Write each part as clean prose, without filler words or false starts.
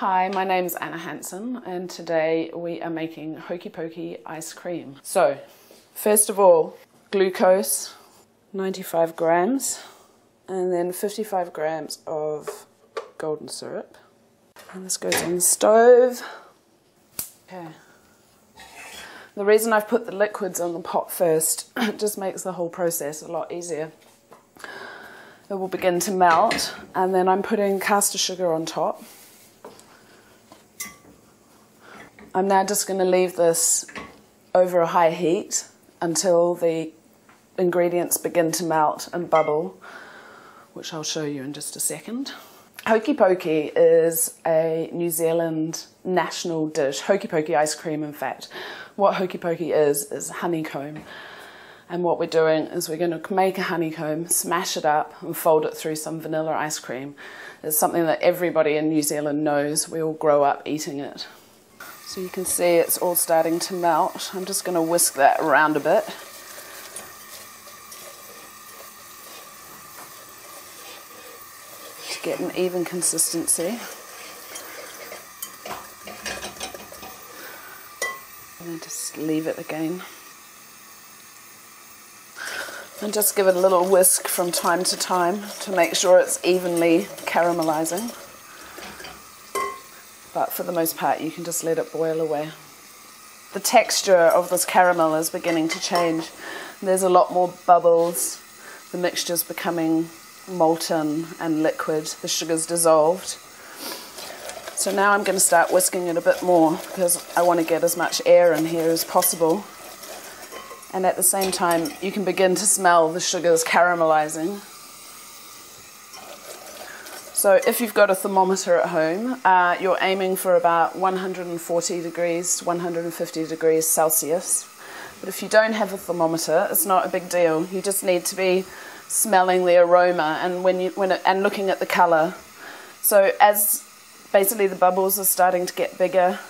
Hi, my name's Anna Hansen and today we are making Hokey Pokey ice cream. So, first of all, glucose, 95 grams, and then 55 grams of golden syrup. And this goes on the stove. Okay. The reason I've put the liquids on the pot first, it just makes the whole process a lot easier. It will begin to melt, and then I'm putting caster sugar on top. I'm now just going to leave this over a high heat until the ingredients begin to melt and bubble, which I'll show you in just a second. Hokey Pokey is a New Zealand national dish. Hokey Pokey ice cream, in fact. What Hokey Pokey is honeycomb. And what we're doing is we're going to make a honeycomb, smash it up and fold it through some vanilla ice cream. It's something that everybody in New Zealand knows. We all grow up eating it. So you can see it's all starting to melt. I'm just going to whisk that around a bit. To get an even consistency. And then just leave it again. And just give it a little whisk from time to time to make sure it's evenly caramelizing. But for the most part, you can just let it boil away. The texture of this caramel is beginning to change. There's a lot more bubbles. The mixture's becoming molten and liquid. The sugar's dissolved. So now I'm going to start whisking it a bit more because I want to get as much air in here as possible. And at the same time, you can begin to smell the sugars caramelizing. So if you've got a thermometer at home, you're aiming for about 140 degrees, 150 degrees Celsius. But if you don't have a thermometer, it's not a big deal. You just need to be smelling the aroma and looking at the color. So as basically the bubbles are starting to get bigger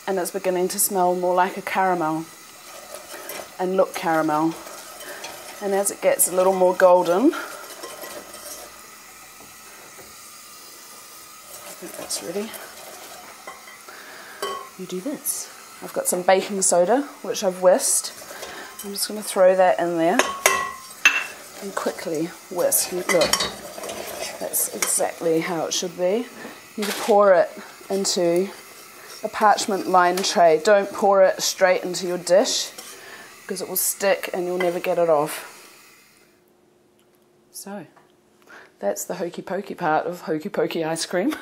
and it's beginning to smell more like a caramel and look caramel. And as it gets a little more golden, I think that's ready. You do this. I've got some baking soda, which I've whisked. I'm just going to throw that in there and quickly whisk. Look, that's exactly how it should be. You can pour it into a parchment lined tray. Don't pour it straight into your dish because it will stick and you'll never get it off. So, that's the Hokey Pokey part of Hokey Pokey ice cream.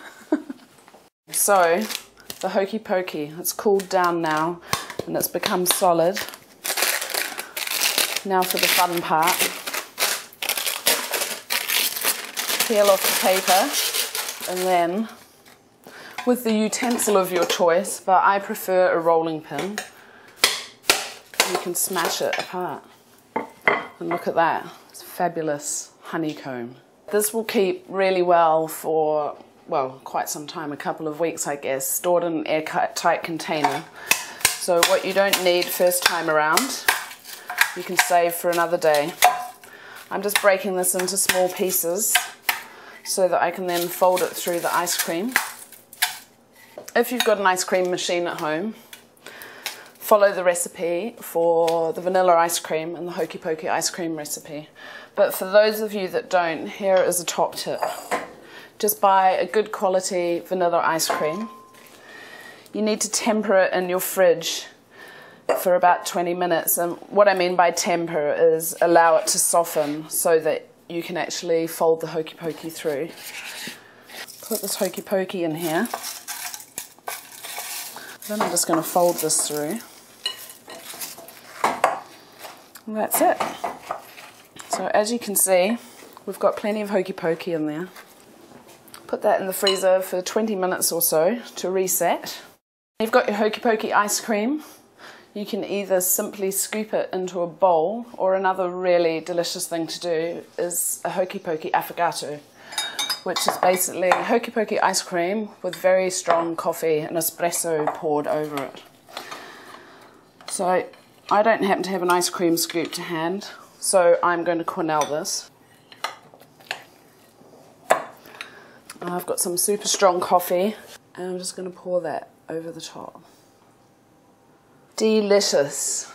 So, the Hokey Pokey, it's cooled down now and it's become solid. Now for the fun part. Peel off the paper and then, with the utensil of your choice, but I prefer a rolling pin, you can smash it apart. And look at that, it's fabulous honeycomb. This will keep really well for, well, quite some time, a couple of weeks I guess, stored in an airtight container. So what you don't need first time around, you can save for another day. I'm just breaking this into small pieces so that I can then fold it through the ice cream. If you've got an ice cream machine at home, follow the recipe for the vanilla ice cream and the Hokey Pokey ice cream recipe. But for those of you that don't, here is a top tip. Just buy a good quality vanilla ice cream. You need to temper it in your fridge for about 20 minutes. And what I mean by temper is allow it to soften so that you can actually fold the Hokey Pokey through. Put this Hokey Pokey in here. Then I'm just going to fold this through. And that's it. So as you can see, we've got plenty of Hokey Pokey in there. Put that in the freezer for 20 minutes or so to reset. You've got your Hokey Pokey ice cream. You can either simply scoop it into a bowl, or another really delicious thing to do is a Hokey Pokey affogato, which is basically Hokey Pokey ice cream with very strong coffee and espresso poured over it. So I don't happen to have an ice cream scoop to hand, so I'm going to quenelle this. I've got some super strong coffee and I'm just going to pour that over the top. Delicious.